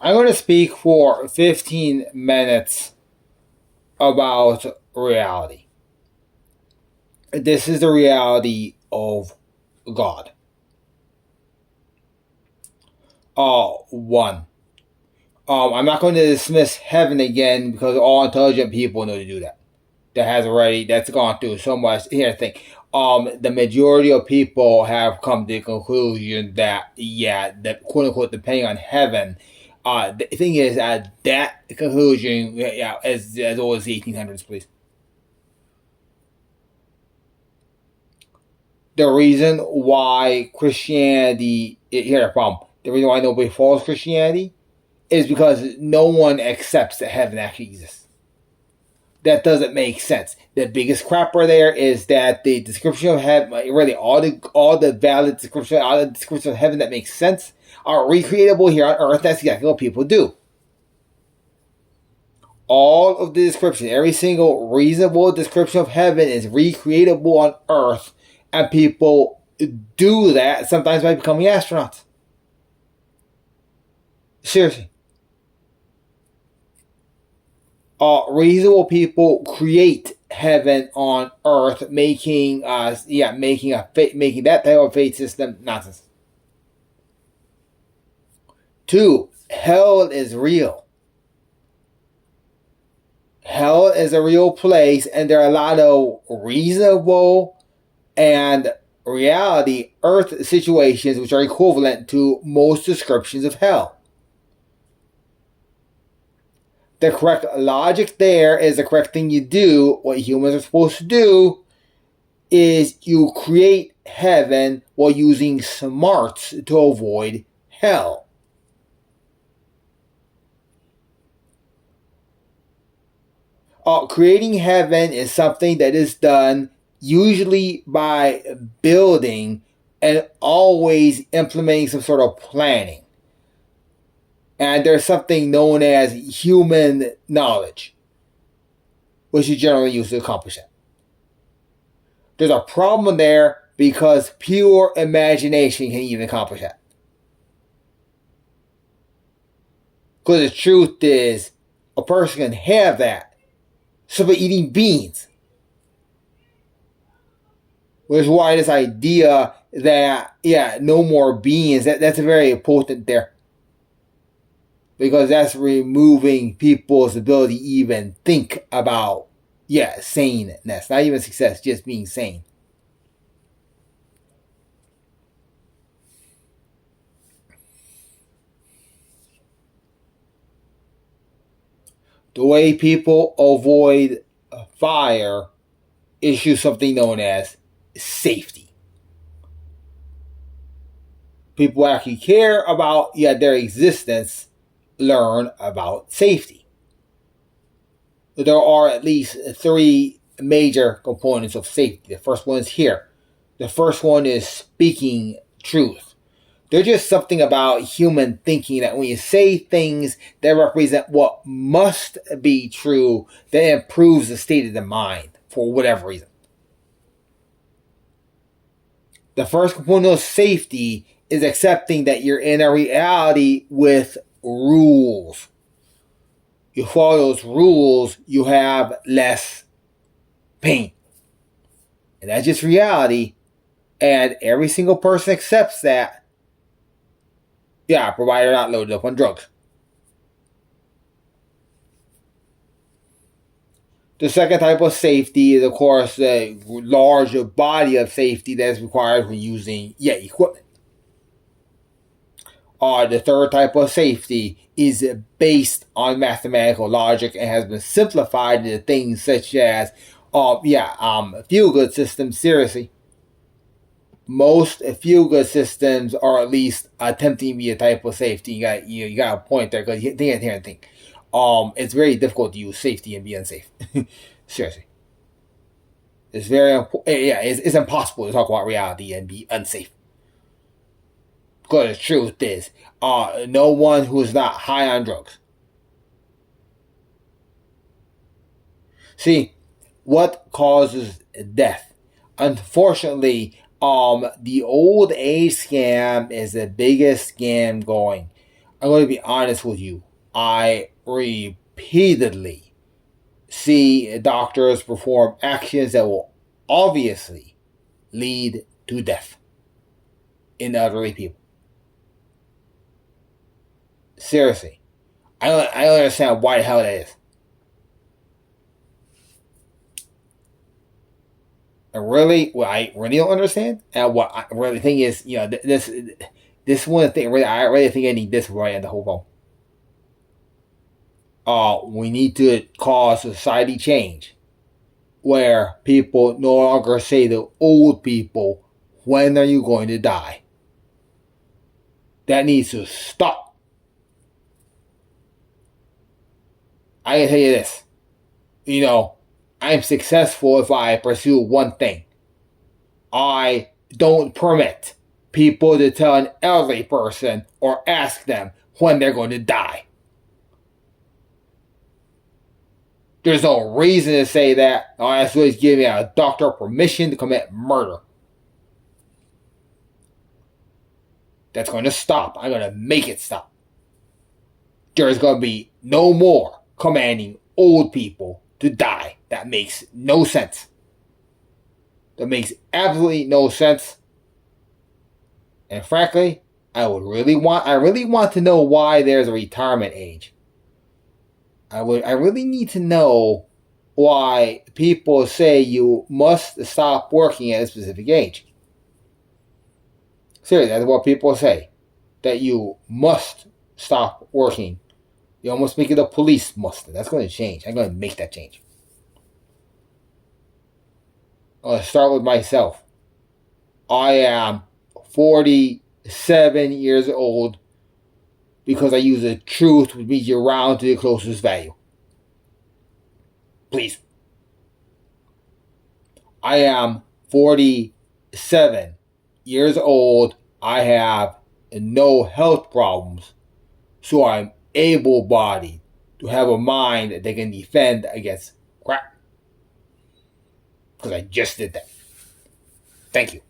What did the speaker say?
I'm going to speak for 15 minutes about reality. This is the reality of God. One. I'm not going to dismiss heaven again because all intelligent people know to do that. That's gone through so much. Here's the thing. The majority of people have come to the conclusion that, that quote unquote, depending on heaven, the thing is, that conclusion, as old as the 1800s, please. The reason why Christianity, here's the problem. The reason why nobody follows Christianity is because no one accepts that heaven actually exists. That doesn't make sense. The biggest crapper there is that the description of heaven, really all the valid description, all the description of heaven that makes sense are recreatable here on earth. That's exactly what people do. All of the description, every single reasonable description of heaven is recreatable on earth, and people do that sometimes by becoming astronauts. Seriously. Reasonable people create heaven on earth, making that type of faith system nonsense. 2, hell is real. Hell is a real place, and there are a lot of reasonable and reality earth situations which are equivalent to most descriptions of hell. The correct logic there is the correct thing you do. What humans are supposed to do is you create heaven while using smarts to avoid hell. Creating heaven is something that is done usually by building and always implementing some sort of planning. And there's something known as human knowledge, which is generally used to accomplish it. There's a problem there because pure imagination can even accomplish that. Because the truth is, a person can have that simply eating beans. Which is why this idea that, no more beans, that's very important there. Because that's removing people's ability to even think about, saneness. Not even success, just being sane. The way people avoid fire is through something known as safety. People actually care about, their existence, learn about safety. There are at least 3 major components of safety. The first one is here. The first one is speaking truth. There's just something about human thinking that when you say things that represent what must be true, that improves the state of the mind for whatever reason. The first component of safety is accepting that you're in a reality with rules. You follow those rules, you have less pain. And that's just reality. And every single person accepts that. Provided they're not loaded up on drugs. The second type of safety is, of course, a large body of safety that is required when using equipment. The third type of safety is based on mathematical logic and has been simplified into things such as feel-good systems. Seriously, most feel-good systems are at least attempting to be a type of safety. You got a point there because think. It's very difficult to use safety and be unsafe. Seriously, it's very it's impossible to talk about reality and be unsafe. Because the truth is, no one who is not high on drugs. See, what causes death? Unfortunately, the old age scam is the biggest scam going. I'm going to be honest with you. I repeatedly see doctors perform actions that will obviously lead to death in elderly people. Seriously. I don't understand why the hell that is. And really, what I really don't understand, and what I really think is, this one thing, really, I really think I need this right in the whole phone. We need to cause society change where people no longer say to old people, when are you going to die? That needs to stop. I can tell you this. I'm successful if I pursue one thing. I don't permit people to tell an elderly person or ask them when they're going to die. There's no reason to say that. All I have to do is give me a doctor permission to commit murder. That's going to stop. I'm going to make it stop. There's going to be no more commanding old people to die. That makes no sense. That makes absolutely no sense. And frankly, I really want to know why there's a retirement age. I really need to know why people say you must stop working at a specific age. Seriously, that's what people say. That you must stop working. You almost make it a police must. That's going to change. I'm going to make that change. I'm going to start with myself. I am 47 years old because I use the truth to meet you around to the closest value. Please. I am 47 years old. I have no health problems. So I'm able-bodied to have a mind that can defend against crap. Because I just did that. Thank you.